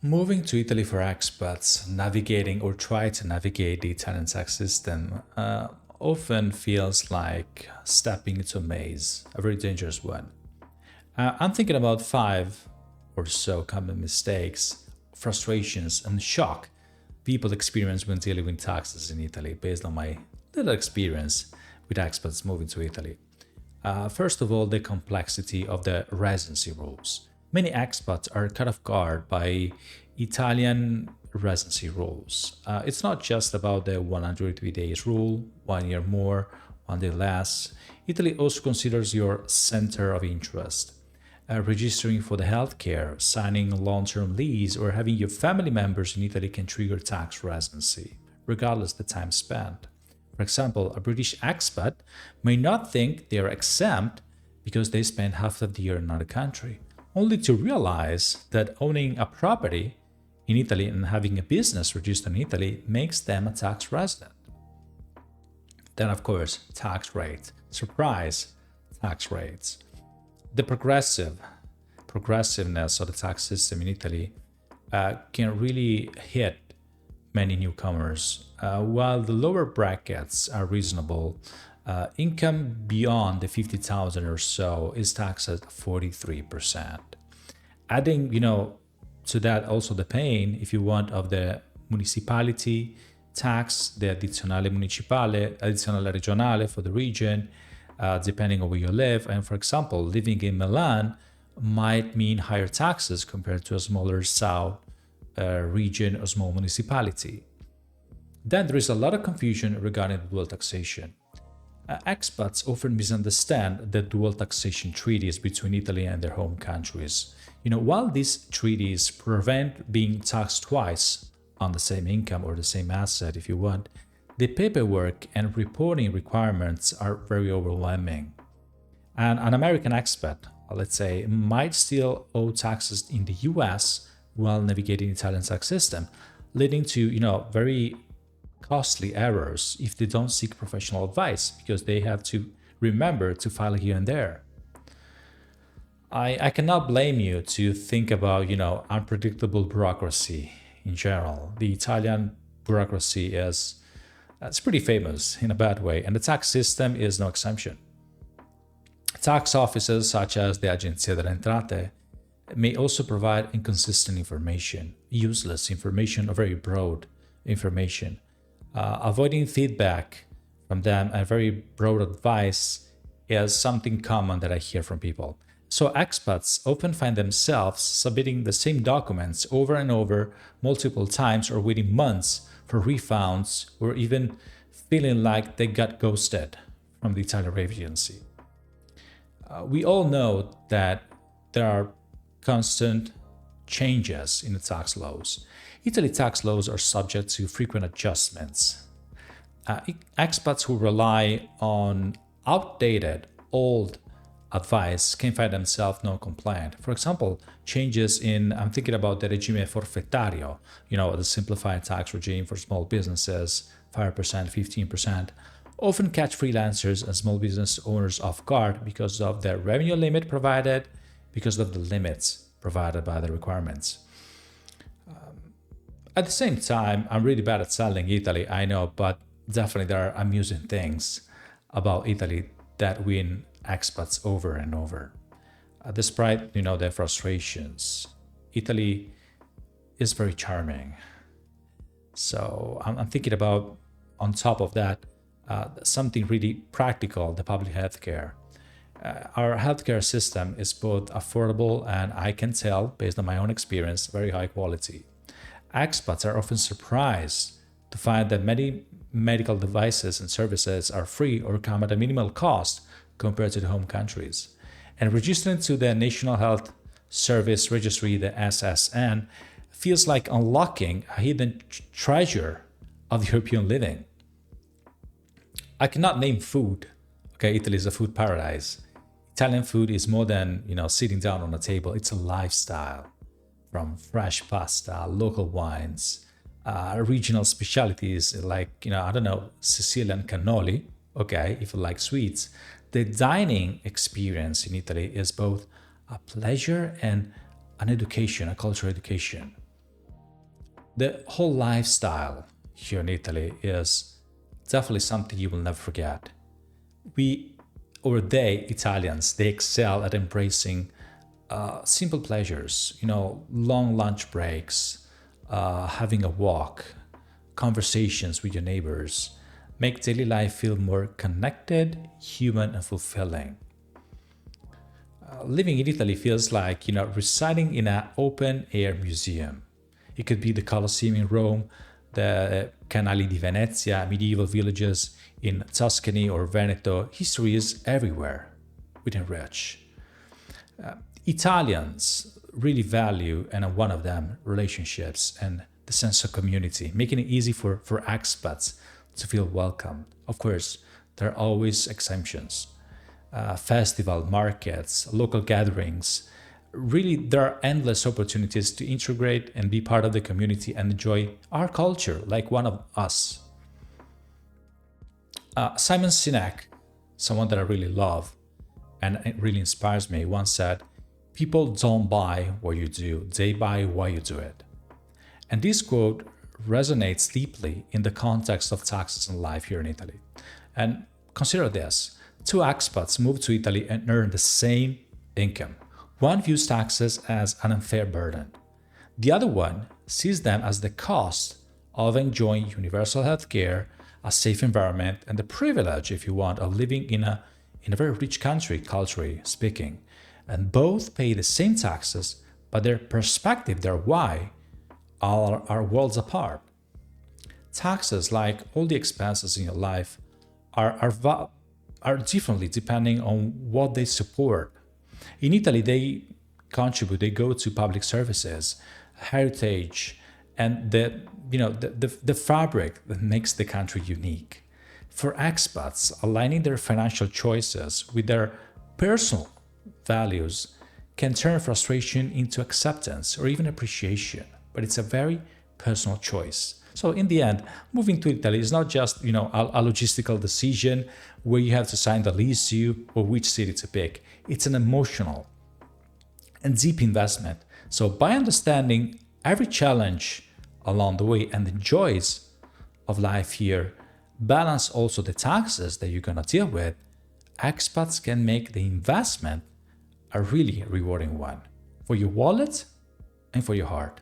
Moving to Italy for expats, navigating or try to navigate the Italian tax system often feels like stepping into a maze, a very dangerous one. I'm thinking about five or so common mistakes, frustrations, and shock people experience when dealing with taxes in Italy based on my little experience with expats moving to Italy. First of all, the complexity of the residency rules. Many expats are caught off guard by Italian residency rules. It's not just about the 180 days rule, 1 year more, 1 day less. Italy also considers your center of interest. Registering for the healthcare, signing a long-term lease, or having your family members in Italy can trigger tax residency, regardless of the time spent. For example, a British expat may not think they are exempt because they spend half of the year in another country, only to realize that owning a property in Italy and having a business registered in Italy makes them a tax resident. Then, of course, tax rate. Surprise, tax rates. The progressiveness of the tax system in Italy can really hit many newcomers. While the lower brackets are reasonable, income beyond the 50,000 or so is taxed at 43%. Adding, to that also the pain, if you want, of the municipality tax, the addizionale municipale, addizionale regionale for the region, depending on where you live. And for example, living in Milan might mean higher taxes compared to a smaller south region or small municipality. Then there is a lot of confusion regarding dual taxation. Expats often misunderstand the dual taxation treaties between Italy and their home countries. While these treaties prevent being taxed twice on the same income or the same asset, if you want, the paperwork and reporting requirements are very overwhelming. And an American expat, let's say, might still owe taxes in the US while navigating the Italian tax system, leading to, very costly errors if they don't seek professional advice because they have to remember to file here and there. I cannot blame you to think about, unpredictable bureaucracy in general. The Italian bureaucracy is it's pretty famous in a bad way, and the tax system is no exception. Tax offices such as the Agenzia delle Entrate may also provide inconsistent information, useless information, or very broad information. Avoiding feedback from them and very broad advice is something common that I hear from people. So expats often find themselves submitting the same documents over and over multiple times or waiting months for refunds or even feeling like they got ghosted from the Italian agency. We all know that there are constant changes in the tax laws. Italy tax laws are subject to frequent adjustments. Expats who rely on outdated, old advice can find themselves non-compliant. For example, changes I'm thinking about the regime forfettario, the simplified tax regime for small businesses, 5%, 15%, often catch freelancers and small business owners off guard because of the revenue limit provided, because of the limits provided by the requirements. At the same time, I'm really bad at selling Italy, I know, but definitely there are amusing things about Italy that win expats over and over. Despite, their frustrations, Italy is very charming. So I'm thinking about, on top of that, something really practical, the public healthcare. Our healthcare system is both affordable and, I can tell, based on my own experience, very high quality. Expats are often surprised to find that many medical devices and services are free or come at a minimal cost compared to the home countries. And registering to the National Health Service Registry, the SSN, feels like unlocking a hidden treasure of European living. I cannot name food. Okay, Italy is a food paradise. Italian food is more than, sitting down on a table. It's a lifestyle. From fresh pasta, local wines, regional specialties like, Sicilian cannoli, okay, if you like sweets. The dining experience in Italy is both a pleasure and an education, a cultural education. The whole lifestyle here in Italy is definitely something you will never forget. We, or they, Italians, they excel at embracing simple pleasures, long lunch breaks, having a walk, conversations with your neighbors, make daily life feel more connected, human, and fulfilling. Living in Italy feels like, residing in an open air museum. It could be the Colosseum in Rome, the Canali di Venezia, medieval villages in Tuscany or Veneto. History is everywhere, within reach. Italians really value, and one of them, relationships and the sense of community, making it easy for expats to feel welcome. Of course, there are always exemptions. Festival, markets, local gatherings. Really, there are endless opportunities to integrate and be part of the community and enjoy our culture like one of us. Simon Sinek, someone that I really love and it really inspires me, once said, "People don't buy what you do, they buy why you do it." And this quote resonates deeply in the context of taxes and life here in Italy. And consider this: two expats move to Italy and earn the same income. One views taxes as an unfair burden. The other one sees them as the cost of enjoying universal health care, a safe environment, and the privilege, if you want, of living in a very rich country, culturally speaking. And both pay the same taxes, but their perspective, their why, are worlds apart. Taxes, like all the expenses in your life, are differently depending on what they support. In Italy, they contribute, they go to public services, heritage, and the fabric that makes the country unique. For expats, aligning their financial choices with their personal values can turn frustration into acceptance or even appreciation, but it's a very personal choice. So in the end, moving to Italy is not just a logistical decision where you have to sign the lease or which city to pick. It's an emotional and deep investment. So by understanding every challenge along the way and the joys of life here, balance also the taxes that you're gonna deal with, expats can make the investment a really rewarding one for your wallet and for your heart.